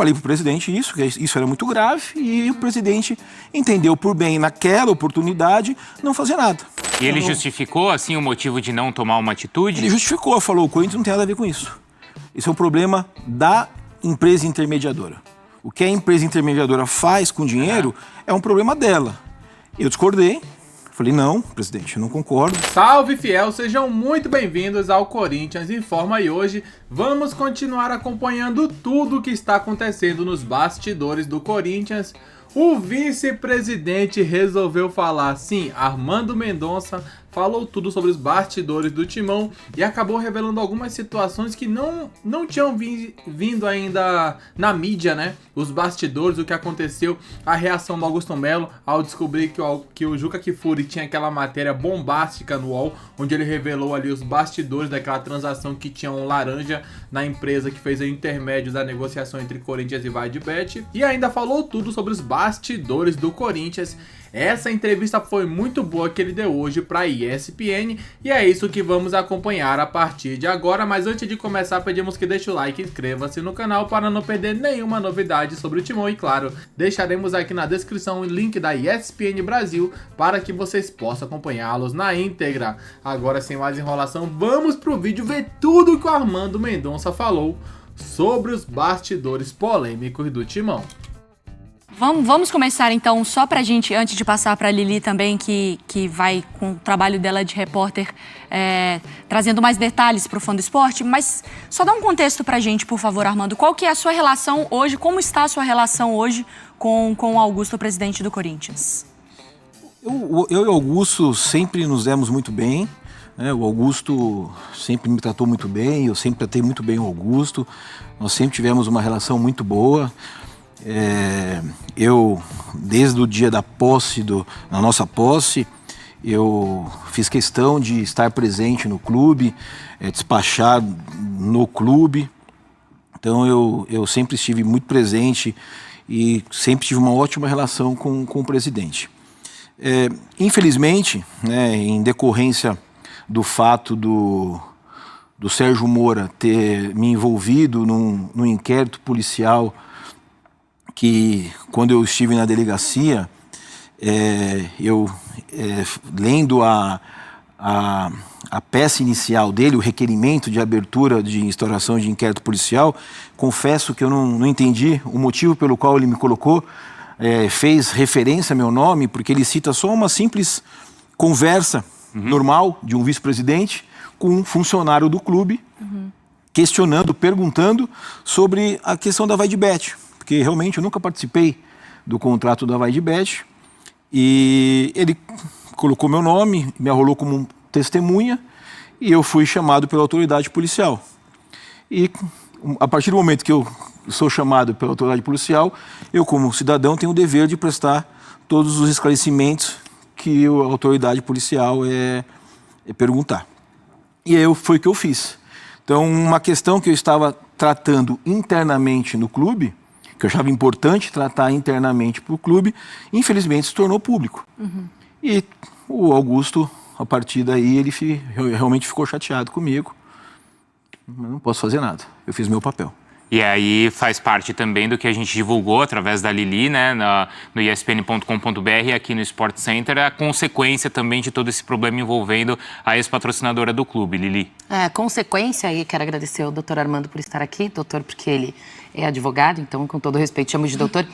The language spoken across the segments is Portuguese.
falei para o presidente isso, que isso era muito grave, e o presidente entendeu por bem, naquela oportunidade, não fazer nada. E ele justificou, assim, o motivo de não tomar uma atitude? Ele justificou, falou, o Corinthians não tem nada a ver com isso. Esse é o problema da empresa intermediadora. O que a empresa intermediadora faz com dinheiro é um problema dela. Eu discordei. Falei, não, presidente, eu não concordo. Salve, fiel! Sejam muito bem-vindos ao Corinthians Informa e hoje vamos continuar acompanhando tudo o que está acontecendo nos bastidores do Corinthians. O vice-presidente resolveu falar, sim, Armando Mendonça falou tudo sobre os bastidores do Timão e acabou revelando algumas situações que não tinham vindo ainda na mídia, né? Os bastidores, o que aconteceu, a reação do Augusto Melo ao descobrir que o Juca Kfouri tinha aquela matéria bombástica no UOL, onde ele revelou ali os bastidores daquela transação que tinha um laranja na empresa que fez o intermédio da negociação entre Corinthians e VideBet, e ainda falou tudo sobre os bastidores do Corinthians. Essa entrevista foi muito boa que ele deu hoje para a ESPN e é isso que vamos acompanhar a partir de agora. Mas antes de começar, pedimos que deixe o like e inscreva-se no canal para não perder nenhuma novidade sobre o Timão. E claro, deixaremos aqui na descrição o link da ESPN Brasil para que vocês possam acompanhá-los na íntegra. Agora, sem mais enrolação, vamos pro vídeo ver tudo que o Armando Mendonça falou sobre os bastidores polêmicos do Timão. Vamos começar então, só pra gente, antes de passar pra Lili também, que vai com o trabalho dela de repórter, trazendo mais detalhes pro fã do esporte, mas só dá um contexto pra gente, por favor, Armando. Qual que é a sua relação hoje, como está a sua relação hoje com o Augusto, o presidente do Corinthians? Eu e o Augusto sempre nos demos muito bem, né? O Augusto sempre me tratou muito bem, eu sempre tratei muito bem o Augusto, nós sempre tivemos uma relação muito boa. Eu, desde o dia da posse, na nossa posse, eu fiz questão de estar presente no clube, despachar no clube. Então eu sempre estive muito presente e sempre tive uma ótima relação com o presidente. Infelizmente, né, em decorrência do fato do Sérgio Mora ter me envolvido num inquérito policial, que quando eu estive na delegacia, lendo a peça inicial dele, o requerimento de abertura de instauração de inquérito policial, confesso que eu não entendi o motivo pelo qual ele me colocou, fez referência ao meu nome, porque ele cita só uma simples conversa normal de um vice-presidente com um funcionário do clube, questionando, perguntando sobre a questão da VideBet. Porque realmente eu nunca participei do contrato da VideBet e ele colocou meu nome, me arrolou como testemunha e eu fui chamado pela autoridade policial. E a partir do momento que eu sou chamado pela autoridade policial, eu como cidadão tenho o dever de prestar todos os esclarecimentos que a autoridade policial perguntar. E foi o que eu fiz. Então, uma questão que eu estava tratando internamente no clube, que eu achava importante tratar internamente para o clube, infelizmente se tornou público. E o Augusto, a partir daí, ele realmente ficou chateado comigo. Mas não posso fazer nada, eu fiz meu papel. E aí faz parte também do que a gente divulgou através da Lili, né, no espn.com.br e aqui no Sport Center, a consequência também de todo esse problema envolvendo a ex-patrocinadora do clube, Lili. Consequência, e quero agradecer ao doutor Armando por estar aqui, doutor, porque ele é advogado, então, com todo respeito, chamo de doutor.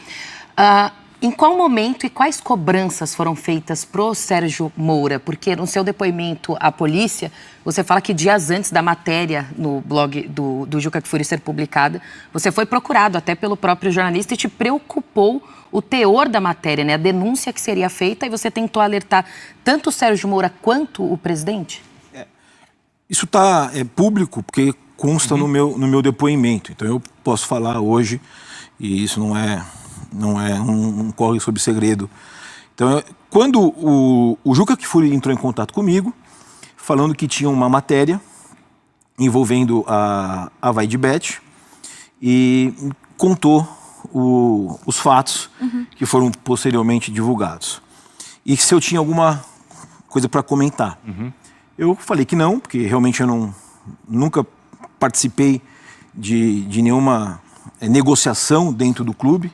Em qual momento e quais cobranças foram feitas pro Sérgio Moura? Porque no seu depoimento à polícia, você fala que dias antes da matéria no blog do Juca Kfouri ser publicada, você foi procurado até pelo próprio jornalista e te preocupou o teor da matéria, né? A denúncia que seria feita, e você tentou alertar tanto o Sérgio Moura quanto o presidente? Isso está público, porque consta no meu depoimento. Então eu posso falar hoje, e isso não é um corre sob segredo. Então, quando o Juca Kfouri entrou em contato comigo, falando que tinha uma matéria envolvendo a VideBet e contou os fatos que foram posteriormente divulgados. E se eu tinha alguma coisa para comentar. Eu falei que não, porque realmente eu nunca participei de nenhuma negociação dentro do clube,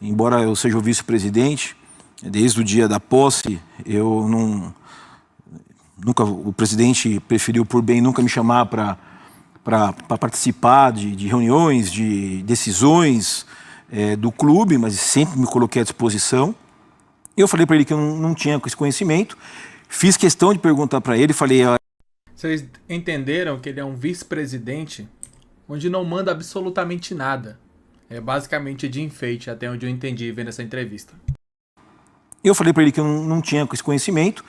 embora eu seja o vice-presidente, desde o dia da posse, eu nunca, o presidente preferiu por bem nunca me chamar para participar de reuniões, de decisões do clube, mas sempre me coloquei à disposição. Eu falei para ele que eu não tinha esse conhecimento, fiz questão de perguntar para ele, falei... Vocês entenderam que ele é um vice-presidente onde não manda absolutamente nada. É basicamente de enfeite, até onde eu entendi vendo essa entrevista. Eu falei para ele que eu não tinha esse conhecimento,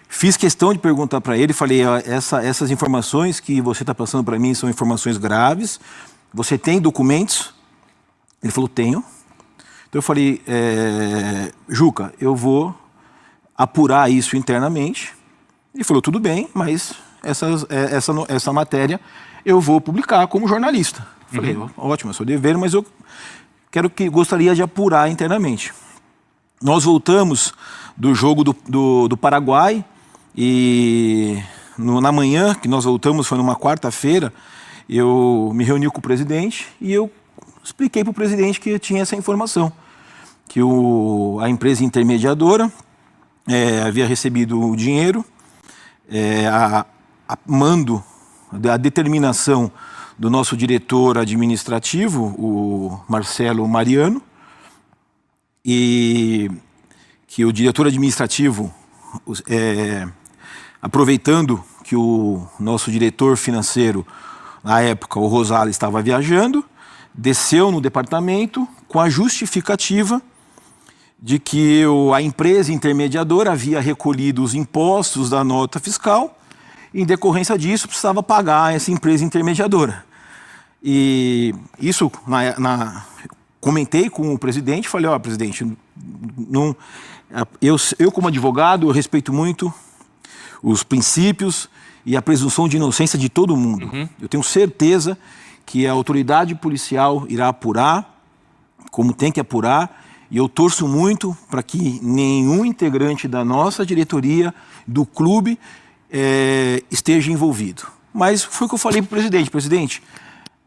fiz questão de perguntar para ele, falei, essas informações que você está passando para mim são informações graves, você tem documentos? Ele falou, tenho. Então eu falei, Juca, eu vou apurar isso internamente. Ele falou, tudo bem, mas essa matéria eu vou publicar como jornalista. Falei, ótimo, é seu dever, mas eu gostaria de apurar internamente. Nós voltamos do jogo do Paraguai e na manhã que nós voltamos, foi numa quarta-feira, eu me reuni com o presidente e eu expliquei para o presidente que eu tinha essa informação, que a empresa intermediadora havia recebido o dinheiro, a determinação do nosso diretor administrativo, o Marcelo Mariano, e que o diretor administrativo, aproveitando que o nosso diretor financeiro, na época, o Rosales, estava viajando, desceu no departamento com a justificativa de que a empresa intermediadora havia recolhido os impostos da nota fiscal e, em decorrência disso, precisava pagar essa empresa intermediadora. E isso, comentei com o presidente, falei, presidente, eu como advogado, eu respeito muito os princípios e a presunção de inocência de todo mundo. Eu tenho certeza que a autoridade policial irá apurar, como tem que apurar, e eu torço muito para que nenhum integrante da nossa diretoria, do clube, esteja envolvido. Mas foi o que eu falei para o presidente. Presidente,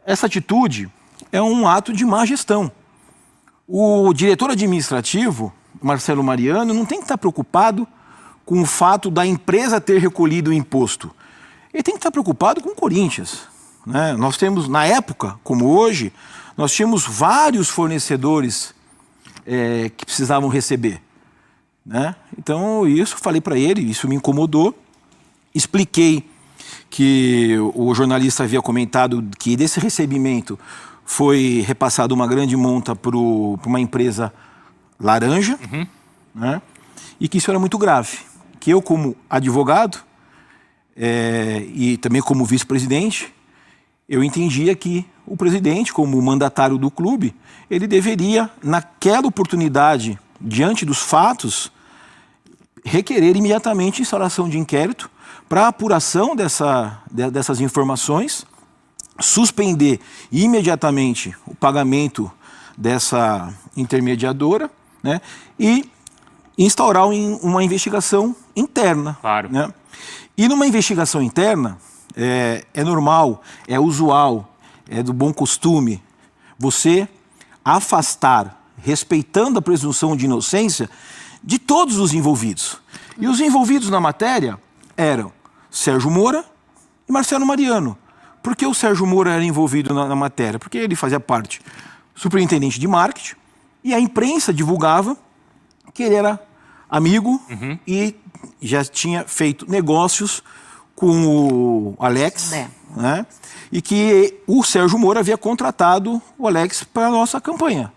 essa atitude é um ato de má gestão. O diretor administrativo, Marcelo Mariano, não tem que estar preocupado com o fato da empresa ter recolhido o imposto. Ele tem que estar preocupado com o Corinthians, né? Nós temos, na época, como hoje, nós tínhamos vários fornecedores que precisavam receber, né? Então, isso falei para ele, isso me incomodou. Expliquei que o jornalista havia comentado que desse recebimento foi repassado uma grande monta para uma empresa laranja, né? E que isso era muito grave. Que eu, como advogado e também como vice-presidente, eu entendia que o presidente, como mandatário do clube, ele deveria, naquela oportunidade, diante dos fatos, requerer imediatamente instauração de inquérito para a apuração dessas informações, suspender imediatamente o pagamento dessa intermediadora, né, e instaurar uma investigação interna. Claro. Né? E numa investigação interna, é normal, é usual, é do bom costume você afastar, respeitando a presunção de inocência, de todos os envolvidos. E os envolvidos na matéria eram Sérgio Moura e Marcelo Mariano. Por que o Sérgio Moura era envolvido na matéria? Porque ele fazia parte superintendente de marketing e a imprensa divulgava que ele era amigo e já tinha feito negócios com o Alex, né? E que o Sérgio Moura havia contratado o Alex para a nossa campanha.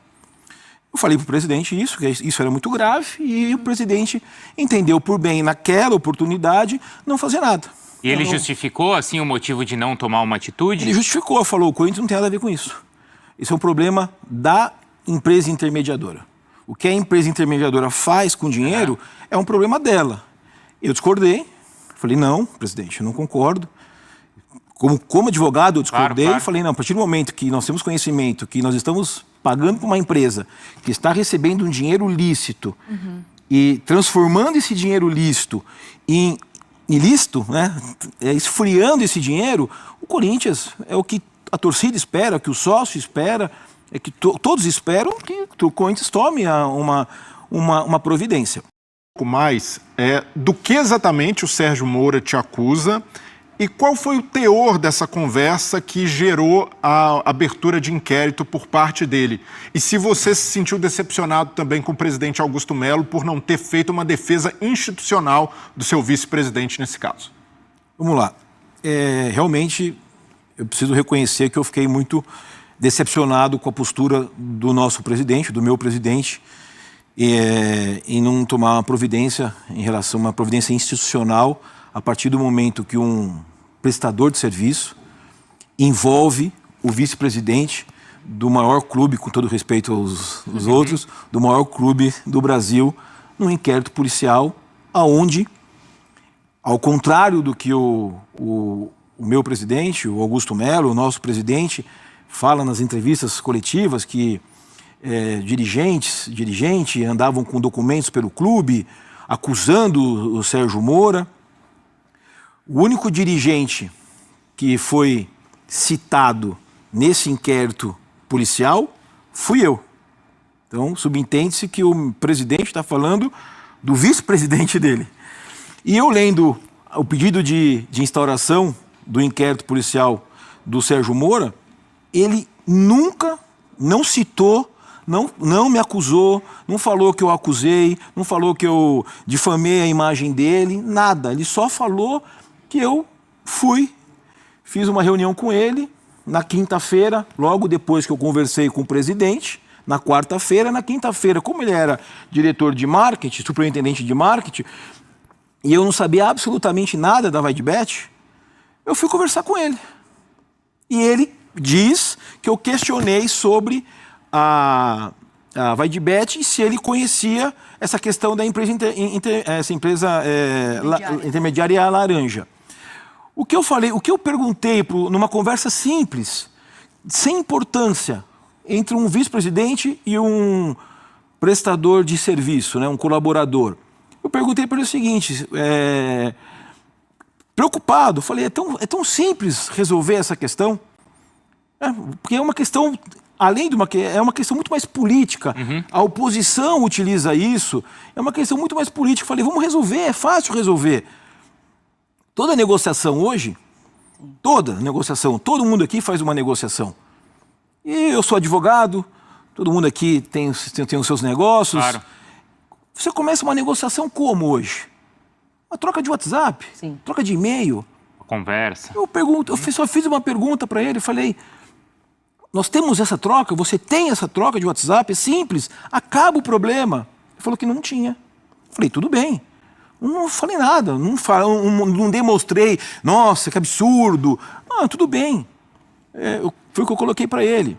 Eu falei para o presidente isso, que isso era muito grave, e o presidente entendeu por bem, naquela oportunidade, não fazer nada. E ele justificou, assim, o motivo de não tomar uma atitude? Ele justificou, falou, o Corinthians não tem nada a ver com isso. Esse é um problema da empresa intermediadora. O que a empresa intermediadora faz com dinheiro é um problema dela. Eu discordei, falei, não, presidente, eu não concordo. Como advogado, eu discordei e falei, não, a partir do momento que nós temos conhecimento que nós estamos pagando para uma empresa que está recebendo um dinheiro lícito e transformando esse dinheiro lícito em ilícito, né, esfriando esse dinheiro, o Corinthians é o que a torcida espera, o que o sócio espera, é que todos esperam que o Corinthians tome uma providência. Mais do que exatamente o Sérgio Moura te acusa e qual foi o teor dessa conversa que gerou a abertura de inquérito por parte dele? E se você se sentiu decepcionado também com o presidente Augusto Melo por não ter feito uma defesa institucional do seu vice-presidente nesse caso? Vamos lá. Realmente, eu preciso reconhecer que eu fiquei muito decepcionado com a postura do nosso presidente, do meu presidente, em não tomar uma providência em relação a uma providência institucional a partir do momento que um prestador de serviço envolve o vice-presidente do maior clube, com todo respeito aos outros, do maior clube do Brasil, num inquérito policial, aonde, ao contrário do que o meu presidente, o Augusto Melo, o nosso presidente, fala nas entrevistas coletivas que dirigentes andavam com documentos pelo clube, acusando o Sérgio Moura. O único dirigente que foi citado nesse inquérito policial fui eu. Então, subentende-se que o presidente está falando do vice-presidente dele. E eu lendo o pedido de instauração do inquérito policial do Sérgio Moura, ele nunca, não citou, não me acusou, não falou que eu acusei, não falou que eu difamei a imagem dele, nada. Ele só falou que eu fiz uma reunião com ele na quinta-feira, logo depois que eu conversei com o presidente, na quarta-feira. Na quinta-feira, como ele era diretor de marketing, superintendente de marketing, e eu não sabia absolutamente nada da VideBet, eu fui conversar com ele. E ele diz que eu questionei sobre a VideBet e se ele conhecia essa questão da empresa, intermediária laranja. O que eu falei, o que eu perguntei numa conversa simples, sem importância, entre um vice-presidente e um prestador de serviço, né, um colaborador. Eu perguntei para ele o seguinte, preocupado, falei, é tão simples resolver essa questão? Porque é uma questão, além de é uma questão muito mais política. A oposição utiliza isso, é uma questão muito mais política. Falei, vamos resolver, é fácil resolver. Toda negociação hoje, todo mundo aqui faz uma negociação. E eu sou advogado, todo mundo aqui tem os seus negócios. Claro. Você começa uma negociação como hoje? Uma troca de WhatsApp, Sim. troca de e-mail. Conversa. Eu só fiz uma pergunta para ele, falei, nós temos essa troca, você tem essa troca de WhatsApp, é simples, acaba o problema. Ele falou que não tinha. Falei, tudo bem. Não falei nada, não demonstrei, nossa, que absurdo. Tudo bem. Foi o que eu coloquei para ele.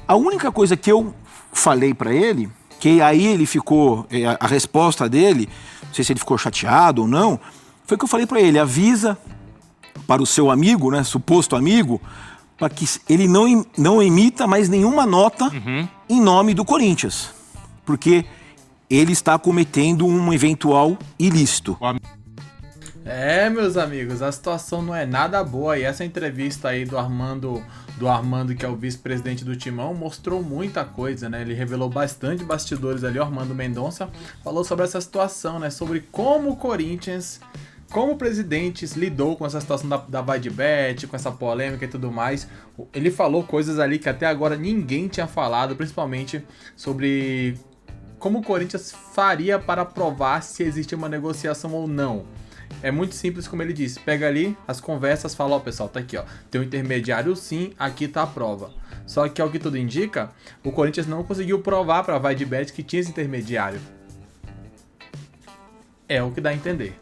A única coisa que eu falei para ele, que aí ele ficou, a resposta dele, não sei se ele ficou chateado ou não, foi que eu falei para ele, avisa para o seu amigo, né, suposto amigo, para que ele não emita mais nenhuma nota em nome do Corinthians, porque ele está cometendo um eventual ilícito. Meus amigos, a situação não é nada boa e essa entrevista aí do Armando, que é o vice-presidente do Timão, mostrou muita coisa, né? Ele revelou bastante bastidores ali, o Armando Mendonça falou sobre essa situação, né? Sobre como o Corinthians, como o presidente lidou com essa situação da VideBet, com essa polêmica e tudo mais. Ele falou coisas ali que até agora ninguém tinha falado, principalmente sobre como o Corinthians faria para provar se existe uma negociação ou não. É muito simples, como ele disse, pega ali as conversas, fala, pessoal, tá aqui, tem um intermediário sim, aqui tá a prova. Só que, ao que tudo indica, o Corinthians não conseguiu provar para a VideBet que tinha esse intermediário. É o que dá a entender.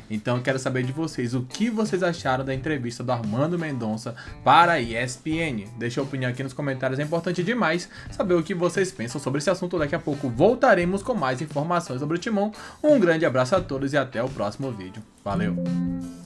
Então eu quero saber de vocês, o que vocês acharam da entrevista do Armando Mendonça para a ESPN? Deixa a opinião aqui nos comentários, é importante demais saber o que vocês pensam sobre esse assunto. Daqui a pouco voltaremos com mais informações sobre o Timão. Um grande abraço a todos e até o próximo vídeo. Valeu!